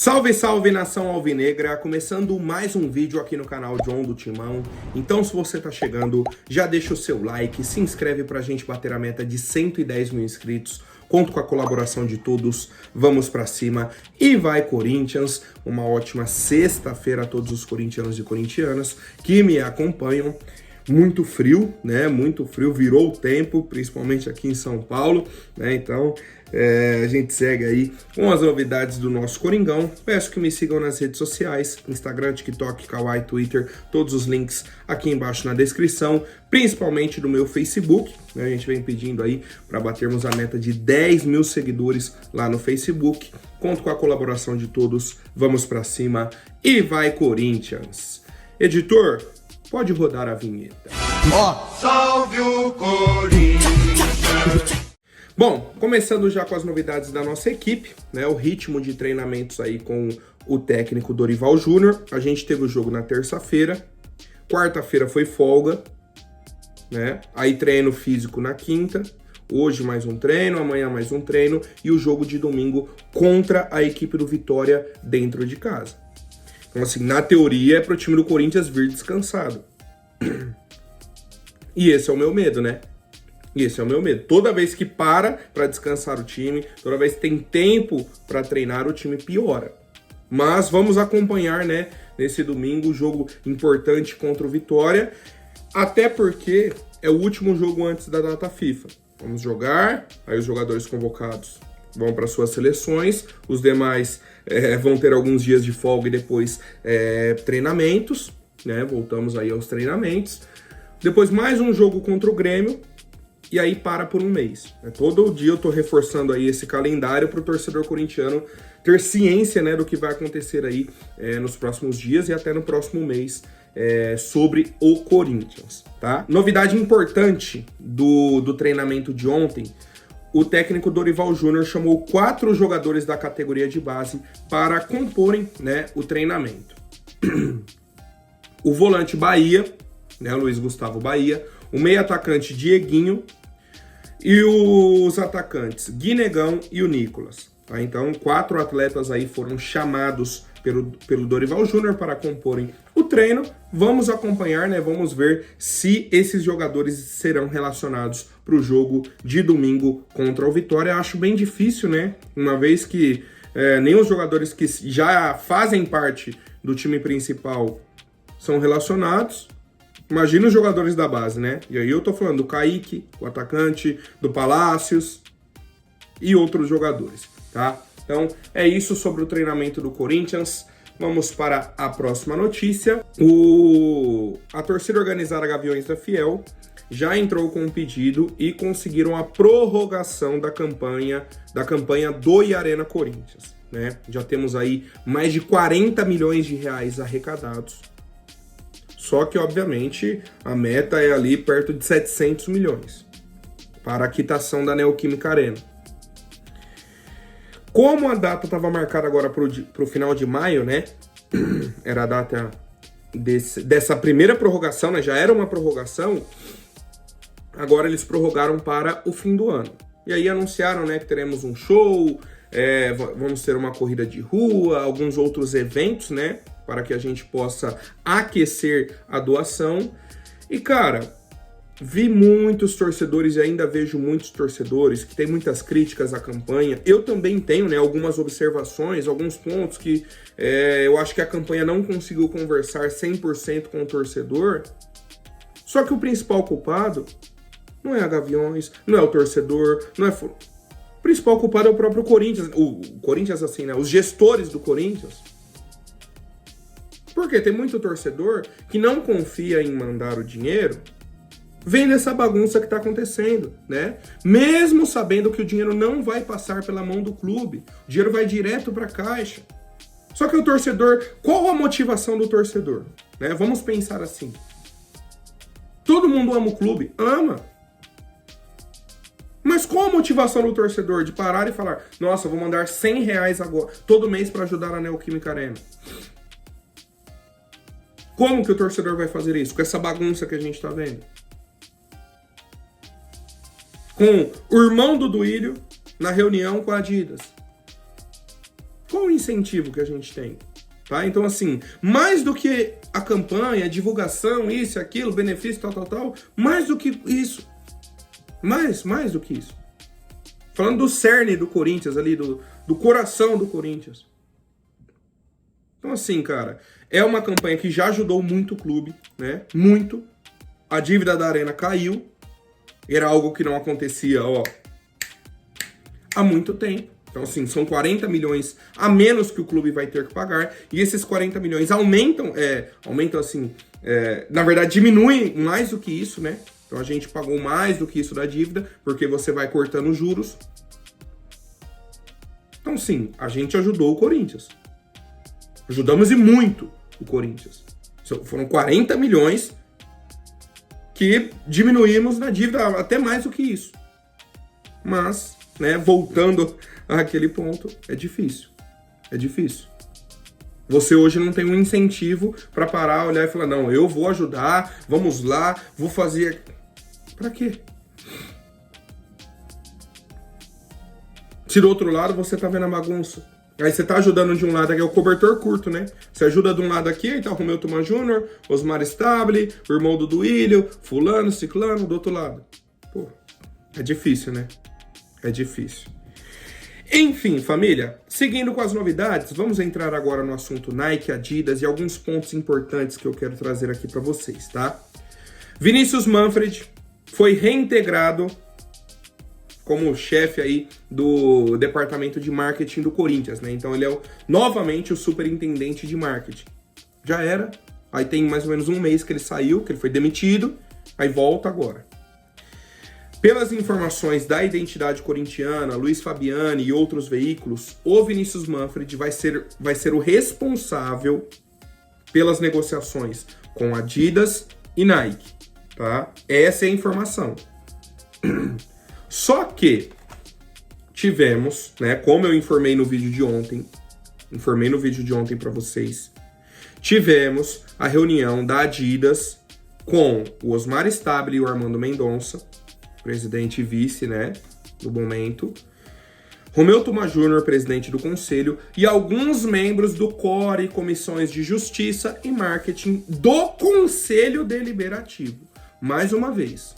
Salve, salve, nação alvinegra! Começando mais um vídeo aqui no canal John do Timão. Então, se você tá chegando, já deixa o seu like, se inscreve pra gente bater a meta de 110 mil inscritos. Conto com a colaboração de todos, vamos pra cima e vai Corinthians! Uma ótima sexta-feira a todos os corintianos e corintianas que me acompanham. Muito frio, né? Muito frio, virou o tempo, principalmente aqui em São Paulo, né? Então, a gente segue aí com as novidades do nosso Coringão. Peço que me sigam nas redes sociais, Instagram, TikTok, Kawaii, Twitter, todos os links aqui embaixo na descrição, principalmente do meu Facebook, né? A gente vem pedindo aí para batermos a meta de 10 mil seguidores lá no Facebook. Conto com a colaboração de todos, vamos para cima e vai Corinthians! Editor, pode rodar a vinheta. Salve o Corinthians! Bom, começando já com as novidades da nossa equipe, né? O ritmo de treinamentos aí com o técnico Dorival Júnior. A gente teve o jogo na terça-feira, quarta-feira foi folga, né? Aí treino físico na quinta, hoje mais um treino, amanhã mais um treino e o jogo de domingo contra a equipe do Vitória dentro de casa. Então, assim, na teoria é pro time do Corinthians vir descansado. E esse é o meu medo, né? Esse é o meu medo. Toda vez que para descansar o time, toda vez que tem tempo para treinar, o time piora. Mas vamos acompanhar, né, nesse domingo, o jogo importante contra o Vitória. Até porque é o último jogo antes da data FIFA. Vamos jogar, aí os jogadores convocados vão para suas seleções, os demais vão ter alguns dias de folga e depois treinamentos, né? Voltamos aí aos treinamentos. Depois mais um jogo contra o Grêmio e aí para por um mês. Todo dia eu tô reforçando aí esse calendário para o torcedor corintiano ter ciência, né, do que vai acontecer aí nos próximos dias e até no próximo mês sobre o Corinthians, tá? Novidade importante do treinamento de ontem. O técnico Dorival Júnior chamou 4 jogadores da categoria de base para comporem, né, o treinamento. O volante Bahia, né, Luiz Gustavo Bahia, o meio atacante Dieguinho e os atacantes Guinegão e o Nicolas. Tá? Então, 4 atletas aí foram chamados pelo Dorival Júnior para comporem o treino. Vamos acompanhar, né? Vamos ver se esses jogadores serão relacionados para o jogo de domingo contra o Vitória. Acho bem difícil, né? Uma vez que nem os jogadores que já fazem parte do time principal são relacionados. Imagina os jogadores da base, né? E aí eu tô falando do Kaique, o atacante, do Palácios e outros jogadores, tá? Então, é isso sobre o treinamento do Corinthians. Vamos para a próxima notícia. A torcida organizada Gaviões da Fiel já entrou com um pedido e conseguiram a prorrogação da campanha do Arena Corinthians, né? Já temos aí mais de 40 milhões de reais arrecadados. Só que, obviamente, a meta é ali perto de 700 milhões para a quitação da Neoquímica Arena. Como a data estava marcada agora para o final de maio, né? Era a data dessa primeira prorrogação, né? Já era uma prorrogação. Agora eles prorrogaram para o fim do ano. E aí anunciaram, né, que teremos um show, vamos ter uma corrida de rua, alguns outros eventos, né? Para que a gente possa aquecer a doação. E, cara, vi muitos torcedores e ainda vejo muitos torcedores que têm muitas críticas à campanha. Eu também tenho, né, algumas observações, alguns pontos que eu acho que a campanha não conseguiu conversar 100% com o torcedor. Só que o principal culpado não é a Gaviões, não é o torcedor, não é... O principal culpado é o próprio Corinthians. O Corinthians, assim, né, os gestores do Corinthians. Porque tem muito torcedor que não confia em mandar o dinheiro, vendo essa bagunça que está acontecendo, né? Mesmo sabendo que o dinheiro não vai passar pela mão do clube, o dinheiro vai direto para a caixa. Só que o torcedor, qual a motivação do torcedor? Né? Vamos pensar assim. Todo mundo ama o clube? Ama. Mas qual a motivação do torcedor de parar e falar: nossa, vou mandar 100 reais agora, todo mês para ajudar a Neoquímica Arena? Como que o torcedor vai fazer isso? Com essa bagunça que a gente tá vendo? Com o irmão do Duílio na reunião com a Adidas. Qual o incentivo que a gente tem? Tá? Então, assim, mais do que a campanha, a divulgação, isso, aquilo, benefício, tal, mais do que isso. Mais do que isso. Falando do cerne do Corinthians ali, do coração do Corinthians. Então, assim, cara, é uma campanha que já ajudou muito o clube, né? Muito. A dívida da Arena caiu. Era algo que não acontecia, há muito tempo. Então, assim, são 40 milhões a menos que o clube vai ter que pagar. E esses 40 milhões aumentam assim, na verdade, diminuem mais do que isso, né? Então, a gente pagou mais do que isso da dívida, porque você vai cortando juros. Então, sim, a gente ajudou o Corinthians. Ajudamos e muito o Corinthians. Foram 40 milhões que diminuímos na dívida, até mais do que isso. Mas, né, voltando àquele ponto, é difícil. É difícil. Você hoje não tem um incentivo para parar, olhar e falar, não, eu vou ajudar, vamos lá, vou fazer... Pra quê? Se do outro lado você tá vendo a bagunça. Aí você tá ajudando de um lado, aqui é o cobertor curto, né? Você ajuda de um lado aqui, aí tá o Romeu Tuma Júnior, Osmar Stabile, o irmão do Duílio, fulano, ciclano, do outro lado. Pô, é difícil, né? É difícil. Enfim, família, seguindo com as novidades, vamos entrar agora no assunto Nike, Adidas e alguns pontos importantes que eu quero trazer aqui para vocês, tá? Vinícius Manfred foi reintegrado como chefe aí do departamento de marketing do Corinthians, né? Então ele é novamente o superintendente de marketing. Já era, aí tem mais ou menos um mês que ele saiu, que ele foi demitido, aí volta agora. Pelas informações da Identidade Corintiana, Luiz Fabiani e outros veículos, o Vinícius Manfred vai ser o responsável pelas negociações com Adidas e Nike, tá? Essa é a informação. Só que tivemos, né, como eu informei no vídeo de ontem para vocês, tivemos a reunião da Adidas com o Osmar Stabile e o Armando Mendonça, presidente e vice, né, no momento, Romeu Tuma Júnior, presidente do conselho, e alguns membros do CORE, comissões de justiça e marketing do Conselho Deliberativo. Mais uma vez,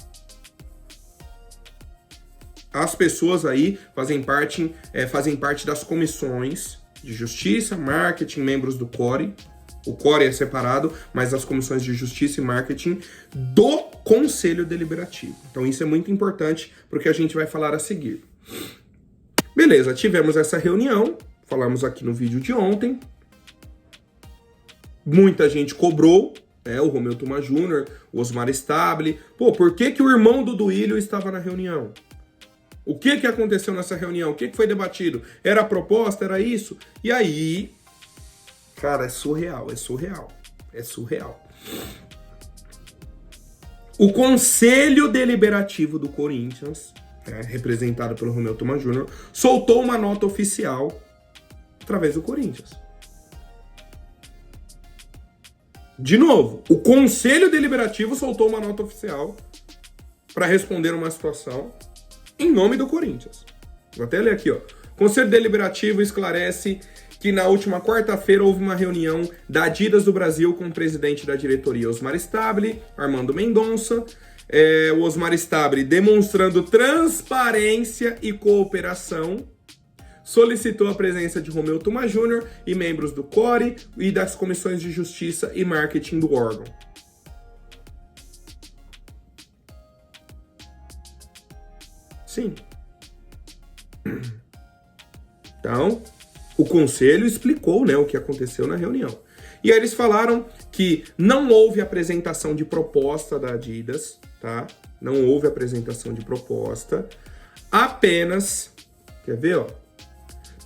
as pessoas aí fazem parte das comissões de justiça, marketing, membros do CORE. O CORE é separado, mas as comissões de justiça e marketing do Conselho Deliberativo. Então isso é muito importante para o que a gente vai falar a seguir. Beleza, tivemos essa reunião, falamos aqui no vídeo de ontem. Muita gente cobrou, o Romeu Tuma Júnior, o Osmar Stabile. Pô, por que o irmão do Duílio estava na reunião? O que aconteceu nessa reunião? O que foi debatido? Era a proposta? Era isso? E aí... Cara, é surreal. O Conselho Deliberativo do Corinthians, representado pelo Romeu Tuma Júnior, soltou uma nota oficial através do Corinthians. De novo, o Conselho Deliberativo soltou uma nota oficial para responder uma situação em nome do Corinthians. Vou até ler aqui, ó. O Conselho Deliberativo esclarece que na última quarta-feira houve uma reunião da Adidas do Brasil com o presidente da diretoria, Osmar Stabile, Armando Mendonça. O Osmar Stabile, demonstrando transparência e cooperação, solicitou a presença de Romeu Tuma Júnior e membros do CORE e das comissões de justiça e marketing do órgão. Sim. Então, o conselho explicou, né, o que aconteceu na reunião. E aí eles falaram que não houve apresentação de proposta da Adidas, tá? Não houve apresentação de proposta. Apenas, quer ver, ó?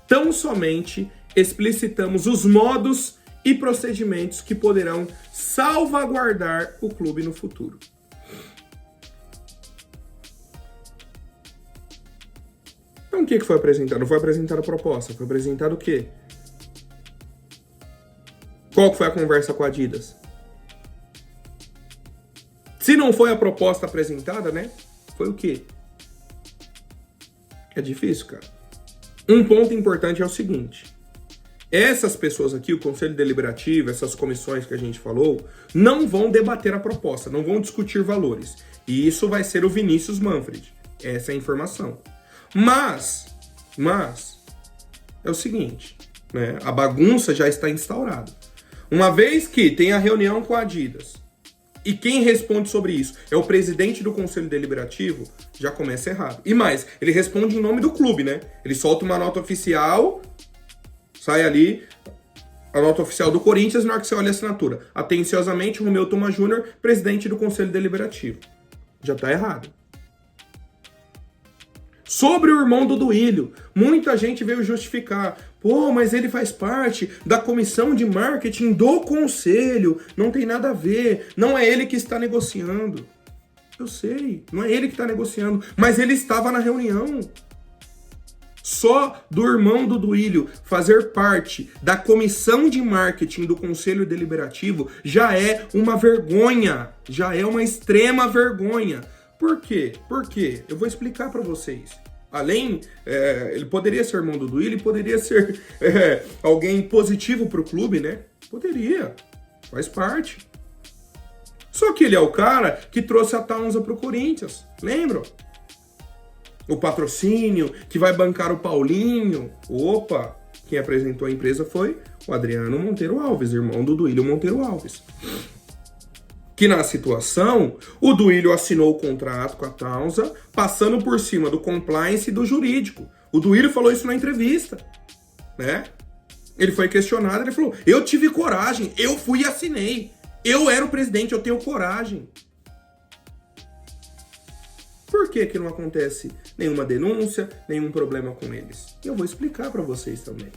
Tão somente explicitamos os modos e procedimentos que poderão salvaguardar o clube no futuro. Então, o que foi apresentado? Não foi apresentada a proposta, foi apresentado o quê? Qual que foi a conversa com a Adidas? Se não foi a proposta apresentada, né? Foi o quê? É difícil, cara. Um ponto importante é o seguinte. Essas pessoas aqui, o Conselho Deliberativo, essas comissões que a gente falou, não vão debater a proposta, não vão discutir valores. E isso vai ser o Vinícius Manfred. Essa é a informação. Mas, é o seguinte, né? A bagunça já está instaurada. Uma vez que tem a reunião com a Adidas, e quem responde sobre isso é o presidente do Conselho Deliberativo, já começa errado. E mais, ele responde em nome do clube, né? Ele solta uma nota oficial, sai ali a nota oficial do Corinthians, na hora que você olha a assinatura. Atenciosamente, Romeu Thoma Júnior, presidente do Conselho Deliberativo. Já tá errado. Sobre o irmão do Duílio, muita gente veio justificar. Pô, mas ele faz parte da comissão de marketing do conselho. Não tem nada a ver. Não é ele que está negociando. Eu sei, não é ele que está negociando. Mas ele estava na reunião. Só do irmão do Duílio fazer parte da comissão de marketing do Conselho Deliberativo já é uma vergonha. Já é uma extrema vergonha. Por quê? Porque eu vou explicar para vocês. Além, ele poderia ser irmão do Duílio, poderia ser alguém positivo para o clube, né? Poderia, faz parte. Só que ele é o cara que trouxe a Taunza para o Corinthians, lembram? O patrocínio, que vai bancar o Paulinho. Opa, quem apresentou a empresa foi o Adriano Monteiro Alves, irmão do Duílio Monteiro Alves. Que na situação, o Duílio assinou o contrato com a Taunza, passando por cima do compliance e do jurídico. O Duílio falou isso na entrevista, né? Ele foi questionado, ele falou, eu tive coragem, eu fui e assinei. Eu era o presidente, eu tenho coragem. Por que que não acontece nenhuma denúncia, nenhum problema com eles? Eu vou explicar para vocês também.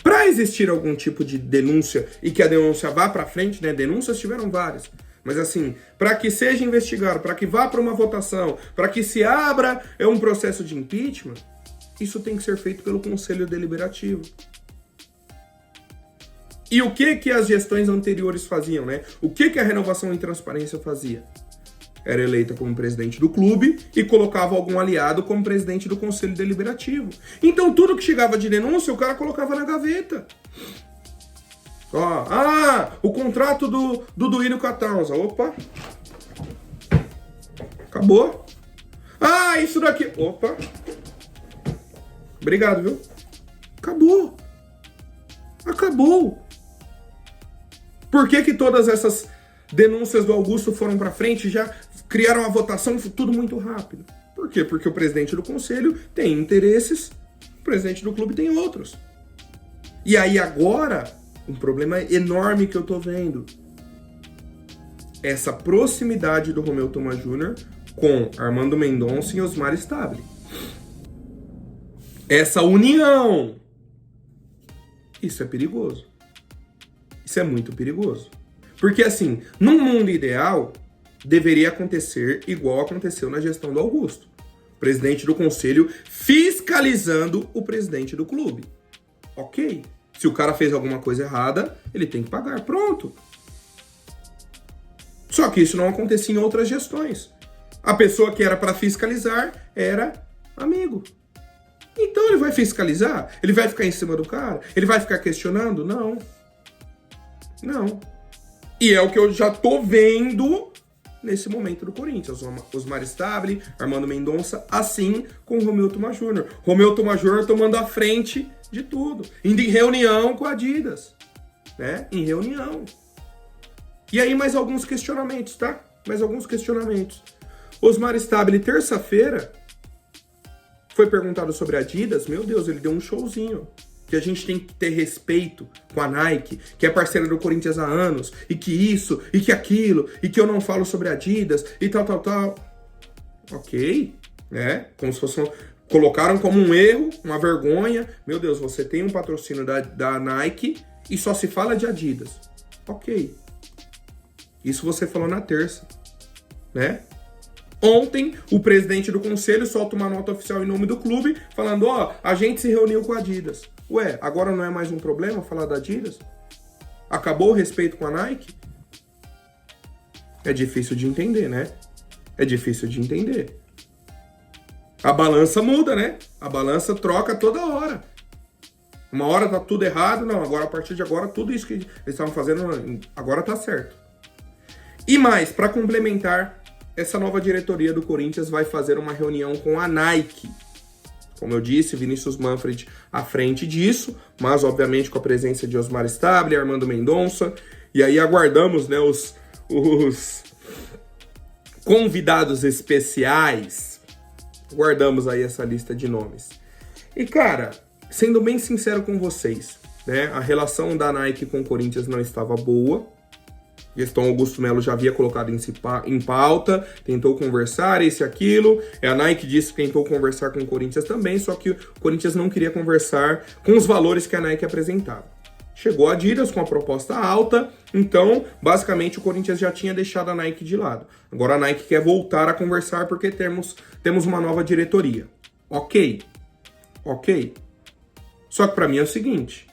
Para existir algum tipo de denúncia e que a denúncia vá para frente, né? Denúncias tiveram várias. Mas assim, para que seja investigado, para que vá para uma votação, para que se abra um processo de impeachment, isso tem que ser feito pelo Conselho Deliberativo. E o que as gestões anteriores faziam, né? O que a Renovação e Transparência fazia? Era eleita como presidente do clube e colocava algum aliado como presidente do Conselho Deliberativo. Então tudo que chegava de denúncia, o cara colocava na gaveta. Ó, o contrato do Duílio com a Taunza. Opa. Acabou. Isso daqui. Opa. Obrigado, viu? Acabou. Acabou. Por que todas essas denúncias do Augusto foram para frente, já criaram a votação, tudo muito rápido? Por quê? Porque o presidente do conselho tem interesses, o presidente do clube tem outros. E aí agora, um problema enorme que eu tô vendo, essa proximidade do Romeu Thoma Júnior com Armando Mendonça e Osmar Stabile. Essa união, isso é perigoso. Isso é muito perigoso. Porque assim, num mundo ideal, deveria acontecer igual aconteceu na gestão do Augusto. O presidente do conselho fiscalizando o presidente do clube. Ok. Se o cara fez alguma coisa errada, ele tem que pagar. Pronto. Só que isso não acontecia em outras gestões. A pessoa que era para fiscalizar era amigo. Então ele vai fiscalizar? Ele vai ficar em cima do cara? Ele vai ficar questionando? Não. Não. E é o que eu já tô vendo nesse momento do Corinthians. Osmar Stabile, Armando Mendonça, assim com o Romeu Thoma Júnior. Romeu Thoma Júnior tomando a frente de tudo. Indo em reunião com a Adidas. Né? Em reunião. E aí mais alguns questionamentos, tá? Mais alguns questionamentos. Osmar Stabile, terça-feira, foi perguntado sobre a Adidas. Meu Deus, ele deu um showzinho. Que a gente tem que ter respeito com a Nike, que é parceira do Corinthians há anos, e que isso, e que aquilo, e que eu não falo sobre a Adidas, e tal. Ok, né? Como se fosse colocaram como um erro, uma vergonha. Meu Deus, você tem um patrocínio da Nike e só se fala de Adidas. Ok. Isso você falou na terça, né? Ontem, o presidente do conselho solta uma nota oficial em nome do clube, falando, a gente se reuniu com a Adidas. Ué, agora não é mais um problema falar da Adidas? Acabou o respeito com a Nike? É difícil de entender, né? É difícil de entender. A balança muda, né? A balança troca toda hora. Uma hora tá tudo errado, não, agora a partir de agora tudo isso que eles estavam fazendo agora tá certo. E mais, para complementar, essa nova diretoria do Corinthians vai fazer uma reunião com a Nike. Como eu disse, Vinícius Manfred à frente disso, mas obviamente com a presença de Osmar Stabile, Armando Mendonça, e aí aguardamos, né, os convidados especiais. Guardamos aí essa lista de nomes. E cara, sendo bem sincero com vocês, né, a relação da Nike com o Corinthians não estava boa. Gestão Augusto Melo já havia colocado em pauta, tentou conversar, isso e aquilo. A Nike disse que tentou conversar com o Corinthians também, só que o Corinthians não queria conversar com os valores que a Nike apresentava. Chegou a Adidas com a proposta alta, então, basicamente, o Corinthians já tinha deixado a Nike de lado. Agora a Nike quer voltar a conversar porque temos uma nova diretoria. Ok. Só que para mim é o seguinte,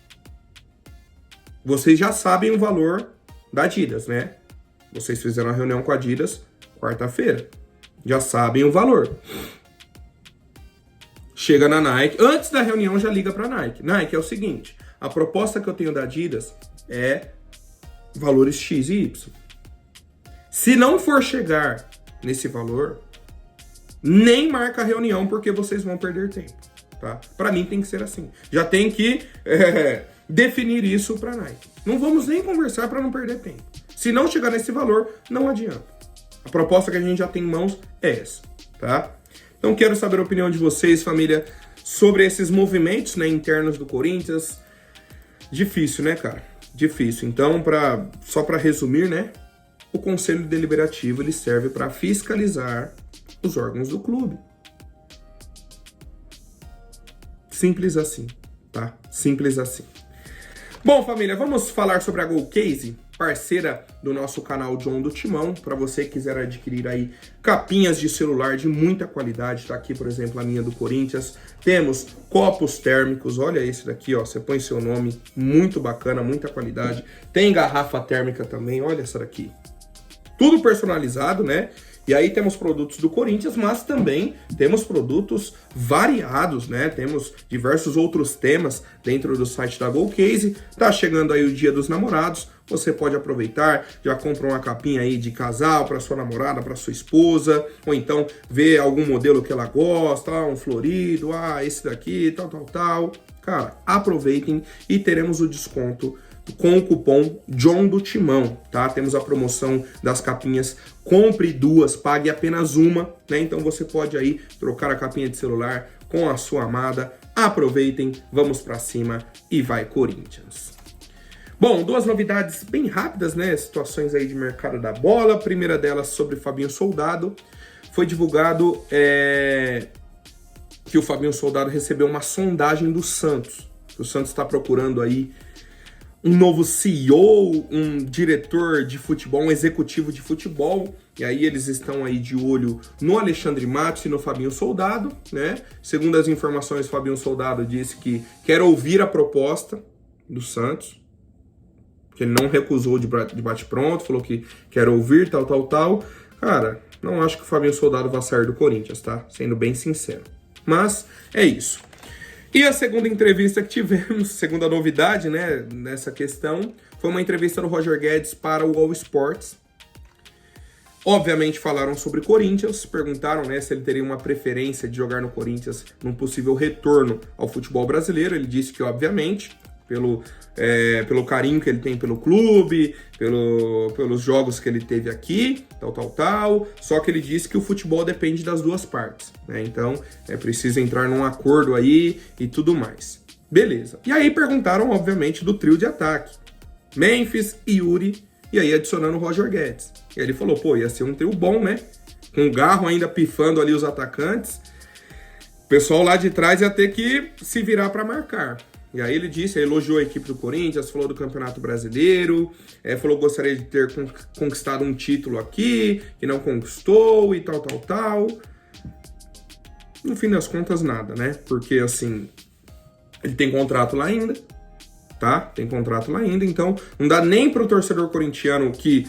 vocês já sabem o valor da Adidas, né? Vocês fizeram a reunião com a Adidas quarta-feira. Já sabem o valor. Chega na Nike, antes da reunião já liga pra Nike. Nike, é o seguinte, a proposta que eu tenho da Adidas é valores X e Y. Se não for chegar nesse valor, nem marca a reunião porque vocês vão perder tempo, tá? Pra mim tem que ser assim. Já tem que definir isso pra Nike. Não vamos nem conversar para não perder tempo. Se não chegar nesse valor, não adianta. A proposta que a gente já tem em mãos é essa, tá? Então quero saber a opinião de vocês, família, sobre esses movimentos, né, internos do Corinthians. Difícil, né, cara? Difícil. Então, só para resumir, né, o Conselho Deliberativo ele serve para fiscalizar os órgãos do clube. Simples assim, tá? Simples assim. Bom, família, vamos falar sobre a GoCase, parceira do nosso canal John do Timão. Para você que quiser adquirir aí capinhas de celular de muita qualidade, tá aqui, por exemplo, a minha do Corinthians. Temos copos térmicos, olha esse daqui, ó, você põe seu nome, muito bacana, muita qualidade. Tem garrafa térmica também, olha essa daqui. Tudo personalizado, né? E aí temos produtos do Corinthians, mas também temos produtos variados, né? Temos diversos outros temas dentro do site da GoCase. Tá chegando aí o Dia dos Namorados, você pode aproveitar, já compra uma capinha aí de casal para sua namorada, para sua esposa, ou então vê algum modelo que ela gosta, um florido, esse daqui, tal. Cara, aproveitem e teremos o desconto com o cupom John do Timão, tá? Temos a promoção das capinhas, compre duas, pague apenas uma, né? Então você pode aí trocar a capinha de celular com a sua amada. Aproveitem, vamos pra cima e vai Corinthians. Bom, duas novidades bem rápidas, né? Situações aí de mercado da bola. A primeira delas sobre Fabinho Soldado. Foi divulgado que o Fabinho Soldado recebeu uma sondagem do Santos. O Santos está procurando aí um novo CEO, um diretor de futebol, um executivo de futebol, e aí eles estão aí de olho no Alexandre Matos e no Fabinho Soldado, né? Segundo as informações, o Fabinho Soldado disse que quer ouvir a proposta do Santos, que ele não recusou de bate-pronto, falou que quer ouvir, tal. Cara, não acho que o Fabinho Soldado vá sair do Corinthians, tá? Sendo bem sincero. Mas é isso. E a segunda entrevista que tivemos, segunda novidade, né, nessa questão, foi uma entrevista do Roger Guedes para o All Sports. Obviamente falaram sobre Corinthians, perguntaram, né, se ele teria uma preferência de jogar no Corinthians num possível retorno ao futebol brasileiro. Ele disse que, obviamente, pelo carinho que ele tem pelo clube, pelos jogos que ele teve aqui, tal. Só que ele disse que o futebol depende das duas partes, né? Então é preciso entrar num acordo aí e tudo mais. Beleza. E aí perguntaram, obviamente, do trio de ataque. Memphis, Yuri, e aí adicionando o Roger Guedes. E aí ele falou, pô, ia ser um trio bom, né? Com o Garro ainda pifando ali os atacantes. O pessoal lá de trás ia ter que se virar para marcar. E aí ele disse, elogiou a equipe do Corinthians, falou do Campeonato Brasileiro, falou que gostaria de ter conquistado um título aqui, que não conquistou e tal. No fim das contas, nada, né? Porque, assim, ele tem contrato lá ainda, tá? Tem contrato lá ainda, então não dá nem pro torcedor corintiano que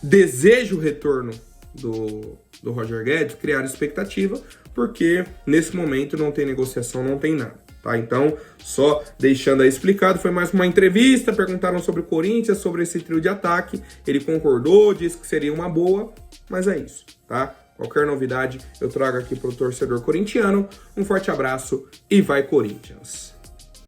deseja o retorno do Roger Guedes criar expectativa, porque nesse momento não tem negociação, não tem nada. tá? Então, só deixando aí explicado, foi mais uma entrevista, perguntaram sobre o Corinthians, sobre esse trio de ataque, ele concordou, disse que seria uma boa, mas é isso, tá? Qualquer novidade eu trago aqui pro torcedor corintiano. Um forte abraço e vai Corinthians!